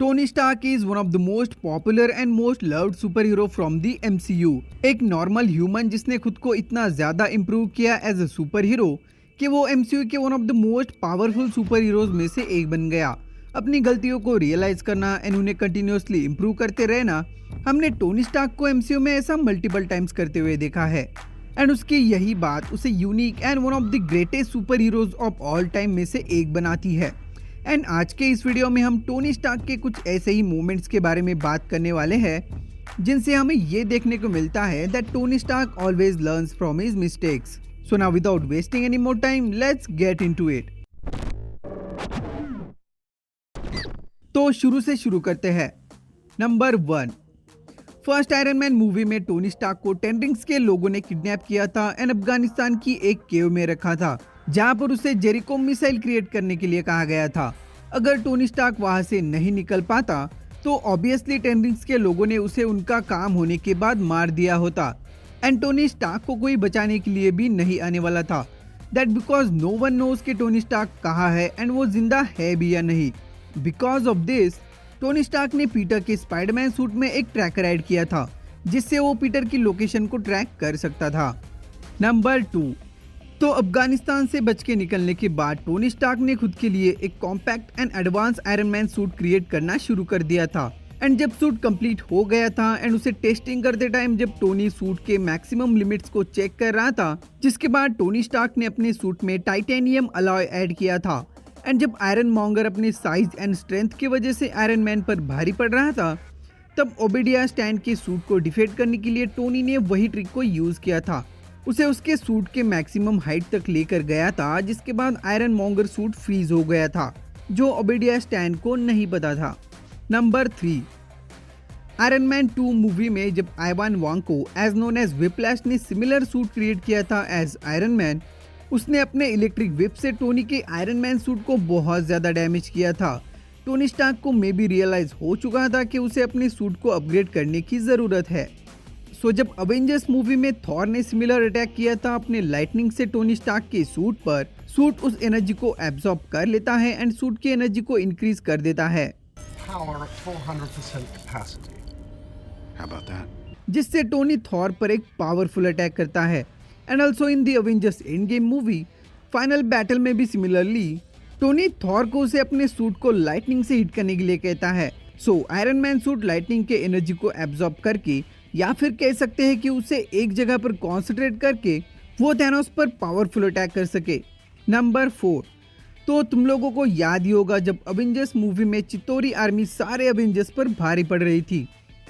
Tony Stark is one of the most popular and most loved super hero from the MCU। एक normal human जिसने खुद को इतना ज्यादा इम्प्रूव किया एज अ सुपर हीरो कि वो MCU के one of the most powerful super heroes में से एक बन गया। अपनी गलतियों को रियलाइज करना एंड उन्हें कंटिन्यूअसली इम्प्रूव करते रहना, हमने टोनी स्टार्क को MCU में ऐसा मल्टीपल टाइम्स करते हुए देखा है। एंड उसकी यही बात उसे unique and one of the greatest super heroes of all time में से एक बनाती है। एंड आज के इस वीडियो में हम टोनी स्टार्क के कुछ ऐसे ही मोमेंट्स के बारे में बात करने वाले हैं जिनसे हमें ये देखने को मिलता है that Tony Stark always learns from his mistakes. So now without wasting any more time, let's get into it. तो शुरू से शुरू करते हैं। Number 1, first Iron Man movie में टोनी स्टार्क को 10 रिंग्स के लोगों ने किडनैप किया था एंड अफगानिस्तान की एक केव में रखा था जहां पर उसे जेरिको मिसाइल क्रिएट करने के लिए कहा गया था। अगर टोनी स्टार्क वहां से नहीं निकल पाता तो ऑब्वियसली 10 रिंग्स के लोगों ने उसे उनका काम होने के बाद मार दिया होता एंड टोनी स्टार्क को कोई बचाने के लिए भी नहीं आने वाला था। That because no one knows कि टोनी स्टार्क कहाँ है एंड वो जिंदा है भी या नहीं। Because of this Tony Stark ने पीटर के स्पाइडरमैन सूट में एक ट्रैकर ऐड किया था जिससे वो पीटर की लोकेशन को ट्रैक कर सकता था। नंबर 2, तो अफगानिस्तान से बच के निकलने के बाद टोनी स्टार्क ने खुद के लिए एक compact and advance iron Man suit create करना शुरू कर दिया था। एंड जब सूट कंप्लीट हो गया था एंड उसे टेस्टिंग करते टाइम जब टोनी सूट के मैक्सिमम लिमिट्स को चेक कर रहा था, जिसके बाद टोनी स्टार्क ने अपने सूट में टाइटेनियम अलॉय ऐड किया था। एंड जब आयरन मॉन्गर अपने साइज एंड स्ट्रेंथ की वजह से आयरन मैन पर भारी पड़ रहा था, तब ओबेडिया स्टैन के सूट को डिफेंड करने के लिए टोनी ने वही ट्रिक को यूज किया था। उसे उसके सूट के मैक्सिमम हाइट तक लेकर गया था, जिसके बाद आयरन मॉन्गर सूट फ्रीज हो गया था जो ओबेडिया स्टैन को नहीं पता था। नंबर 3, आयरन मैन 2 मूवी में जब आइवान वांग को एज नोन एज व्हिप्लैश ने सिमिलर सूट क्रिएट किया था एज आयरन मैन, उसने अपने इलेक्ट्रिक व्हिप से टोनी के आयरन मैन सूट को बहुत ज्यादा डैमेज किया था। टोनी स्टार्क को मे भी रियलाइज हो चुका था कि उसे अपने सूट को अपग्रेड करने की जरूरत है। सो जब अवेंजर्स मूवी में थॉर ने सिमिलर अटैक किया था अपने लाइटनिंग से टोनी स्टार्क के सूट पर, सूट उस एनर्जी को एब्जॉर्ब कर लेता है एंड सूट की एनर्जी को इंक्रीज कर देता है, जिससे टोनी थॉर पर एक पावरफुल अटैक करता है। And also in the Avengers end game movie final battle में भी सिमिलरली टोनी थॉर को उसे अपने सूट को लाइटनिंग से हिट करने के लिए कहता है। So iron Man suit lightning के एनर्जी को एब्जॉर्ब करके या फिर कह सकते हैं कि उसे एक जगह पर कॉन्सेंट्रेट करके वो थैनोस पर पावरफुल अटैक कर सके। नंबर 4, तो तुम लोगों को याद ही होगा जब अवेंजर्स मूवी में चितोरी आर्मी सारे अवेंजर्स पर भारी पड़ रही थी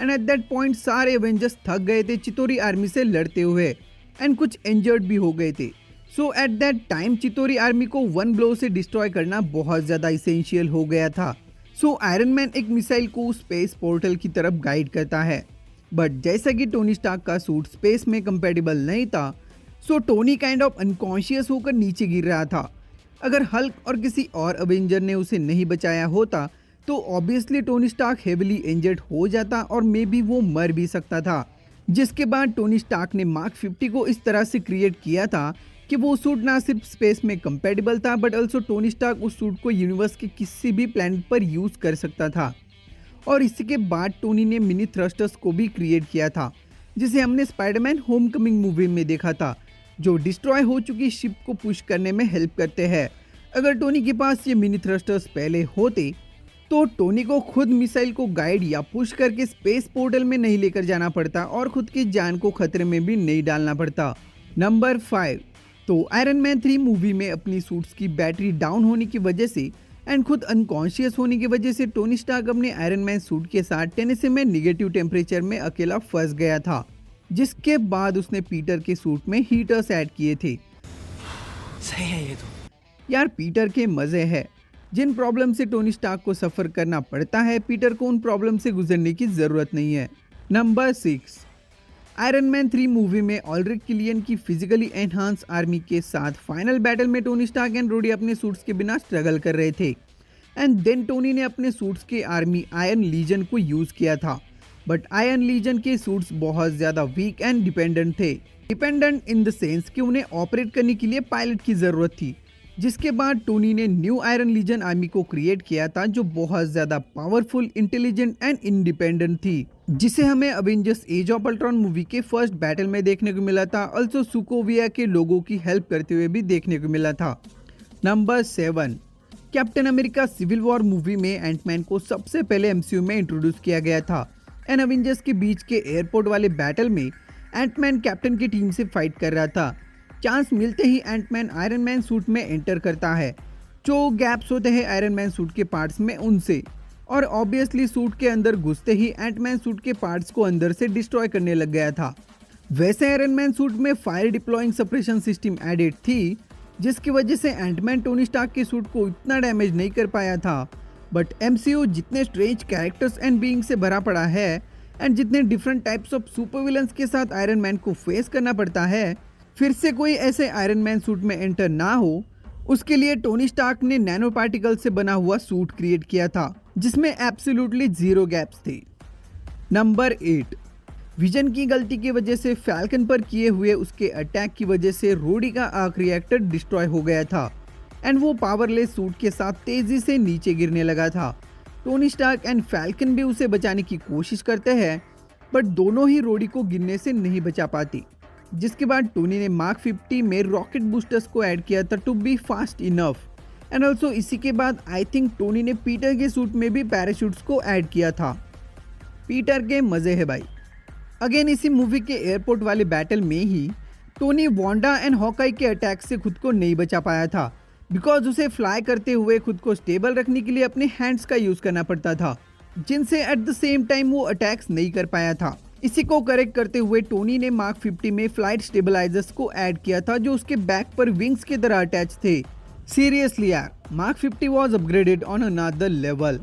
एंड एट दैट पॉइंट सारे अवेंजर्स थक गए थे चितोरी आर्मी से लड़ते हुए एंड कुछ इंजर्ड भी हो गए थे। सो एट दैट टाइम चितोरी आर्मी को वन ब्लो से डिस्ट्रॉय करना बहुत ज्यादा इसेंशियल हो गया था। सो आयरन मैन एक मिसाइल को स्पेस पोर्टल की तरफ गाइड करता है, बट जैसा कि टोनी स्टार्क का सूट स्पेस में कंपैटिबल नहीं था, सो टोनी काइंड ऑफ अनकॉन्शियस होकर नीचे गिर रहा था। अगर हल्क और किसी और अवेंजर ने उसे नहीं बचाया होता तो obviously Tony Stark heavily injured हो जाता और मे बी वो मर भी सकता था। जिसके बाद टोनी स्टार्क ने मार्क 50 को इस तरह से क्रिएट किया था कि वो सूट ना सिर्फ स्पेस में कंपैटिबल था बट ऑल्सो टोनी स्टार्क उस सूट को यूनिवर्स के किसी भी प्लैनेट पर यूज कर सकता था। और इसके बाद टोनी ने मिनी थ्रस्टर्स को भी क्रिएट किया था जिसे हमने स्पाइडरमैन होमकमिंग मूवी में देखा था, जो डिस्ट्रॉय हो चुकी शिप को पुश करने में हेल्प करते हैं। अगर टोनी के पास ये मिनी थ्रस्टर्स पहले होते तो टोनी को खुद मिसाइल को गाइड या पुश करके स्पेस पोर्टल में नहीं लेकर जाना पड़ता और खुद की जान को खतरे में भी नहीं डालना पड़ता। नंबर 5, तो आयरन मैन 3 मूवी में अपनी सूट्स की बैटरी डाउन होने की वजह से एंड खुद अनकॉन्शियस होने की वजह से टोनी स्टार्क अपने आयरन मैन सूट के साथ टेनेसी में निगेटिव टेम्परेचर में अकेला फंस गया था, जिसके बाद उसने पीटर के सूट में हीटर्स ऐड किए थे। सही है ये तो यार, पीटर के मजे है। जिन प्रॉब्लम से टोनी स्टार्क को सफर करना पड़ता है, पीटर को उन प्रॉब्लम से गुजरने की जरूरत नहीं है। नंबर 6, आयरन मैन 3 मूवी में ऑल्ड्रिक किलियन की फिजिकली एनहांस आर्मी के साथ फाइनल बैटल में टोनी स्टार्क एंड रोडी अपने सूट्स के बिना स्ट्रगल कर रहे थे एंड देन टोनी ने अपने सूट्स के आर्मी आयरन लीजन को यूज किया था, बट आयरन लीजन के सूट्स बहुत ज्यादा वीक एंड डिपेंडेंट थे। डिपेंडेंट इन द सेंस कि उन्हें ऑपरेट करने के लिए पायलट की जरूरत थी। जिसके बाद टोनी ने न्यू आयरन लीजन आर्मी को क्रिएट किया था जो बहुत ज्यादा पावरफुल, इंटेलिजेंट एंड इंडिपेंडेंट थी, जिसे हमें Avengers as of Ultron movie के फर्स्ट बैटल में देखने को मिला था। ऑल्सो सुकोविया के लोगों की हेल्प करते हुए भी देखने को मिला था। Number 7, Captain America Civil War movie में एंटमैन को सबसे पहले एमसीयू में इंट्रोड्यूस किया गया था। एंड अवेंजर्स के बीच के एयरपोर्ट वाले बैटल में एंटमैन कैप्टन की टीम से फाइट कर रहा था। चांस मिलते ही एंटमैन आयरन मैन सूट में एंटर करता है। जो गैप्स होते हैं आयरन मैन सूट के पार्ट्स में उनसे, और ऑब्वियसली सूट के अंदर घुसते ही एंटमैन सूट के पार्ट्स को अंदर से डिस्ट्रॉय करने लग गया था। वैसे आयरन मैन सूट में fire deploying suppression system added थी, जिसकी वजह से एंटमैन टोनी स्टार्क के सूट को इतना डैमेज नहीं कर पाया था। बट एमसीयू जितने स्ट्रेंज कैरेक्टर्स एंड बीइंग से भरा पड़ा है एंड जितने different types of super villains के साथ आयरन मैन को फेस करना पड़ता है, फिर से कोई ऐसे आयरन मैन सूट में एंटर ना हो, उसके लिए टोनी स्टार्क ने नैनो पार्टिकल से बना हुआ सूट क्रिएट किया था, जिसमें एब्सोल्युटली 0 गैप्स थे। नंबर 8, विजन की गलती की वजह से फैल्कन पर किए हुए उसके अटैक की वजह से रोडी का आर्क रिएक्टर डिस्ट्रॉय हो गया था एंड वो पावरलेस सूट के साथ तेजी से नीचे गिरने लगा था। टोनी स्टार्क एंड फैल्कन भी उसे बचाने की कोशिश करते हैं, बट दोनों ही रोडी को गिरने से नहीं बचा पाती, जिसके बाद टोनी ने मार्क 50 में रॉकेट बूस्टर्स को ऐड किया था to be fast enough. And also इसी के बाद आई थिंक टोनी ने पीटर के सूट में भी पैराशूट्स को ऐड किया था। पीटर के मजे है भाई। अगेन इसी मूवी के एयरपोर्ट वाले बैटल में ही टोनी वांडा एंड हॉकाई के अटैक से खुद को नहीं बचा पाया था, बिकॉज उसे फ्लाई करते हुए खुद को स्टेबल रखने के लिए अपने हैंड्स का यूज करना पड़ता था, जिनसे एट द सेम टाइम वो अटैक्स नहीं कर पाया था। इसी को करेक्ट करते हुए टोनी ने मार्क 50 में फ्लाइट स्टेबलाइजर्स को ऐड किया था जो उसके बैक पर विंग्स की तरह अटैच थे। सीरियसली यार, mark 50 was upgraded on another level.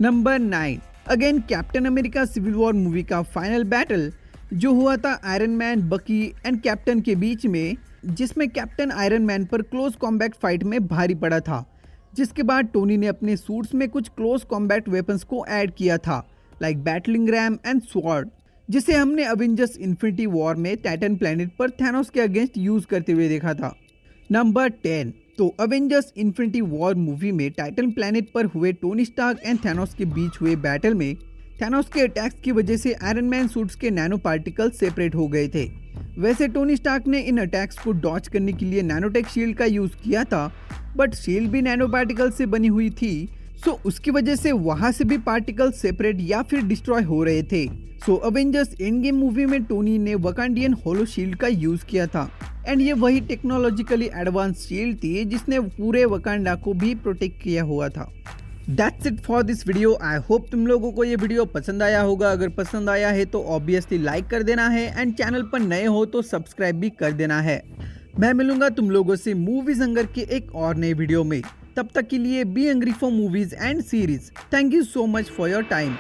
Number 9, again Captain America Civil War movie का फाइनल बैटल जो हुआ था Iron Man, Bucky and captain के बीच में, जिसमें कैप्टन आयरन मैन पर क्लोज कॉम्बैट फाइट में भारी पड़ा था, जिसके बाद टोनी ने अपने सूट्स में कुछ क्लोज कॉम्बैट वेपन्स को ऐड किया था, like battling ram and sword, जिसे हमने अवेंजर्स इन्फिनिटी वॉर में टाइटन प्लैनेट पर थैनोस के अगेंस्ट यूज करते हुए देखा था। नंबर 10, तो अवेंजर्स इन्फिनिटी वॉर मूवी में टाइटन प्लैनेट पर हुए टोनी स्टार्क एंड थैनोस के बीच हुए बैटल में थैनोस के अटैक्स की वजह से आयरन मैन सूट्स के नैनो पार्टिकल्स सेपरेट हो गए थे। वैसे टोनी स्टार्क ने इन अटैक्स को डॉच करने के लिए नैनोटेक शील्ड का यूज किया था, बट शील्ड भी नैनो पार्टिकल से बनी हुई थी, सो उसकी वजह से वहां से भी पार्टिकल सेपरेट या फिर डिस्ट्रॉय हो रहे थे। सो अवेंजर्स एंड गेम मूवी में टोनी ने वकांडियन होलो शील्ड का यूज किया था एंड ये वही टेक्नोलॉजिकली एडवांस शील्ड थी जिसने पूरे वकांडा को भी प्रोटेक्ट किया हुआ था। That's it for this video. I hope तुम लोगों को ये वीडियो पसंद आया होगा। अगर पसंद आया है तो ऑब्वियसली लाइक कर देना है एंड चैनल पर नए हो तो सब्सक्राइब भी कर देना है। मैं मिलूंगा तुम लोगों से मूवीज हंगर के एक और नए वीडियो में। तब तक के लिए be hungry for movies and series. Thank you so much for your time.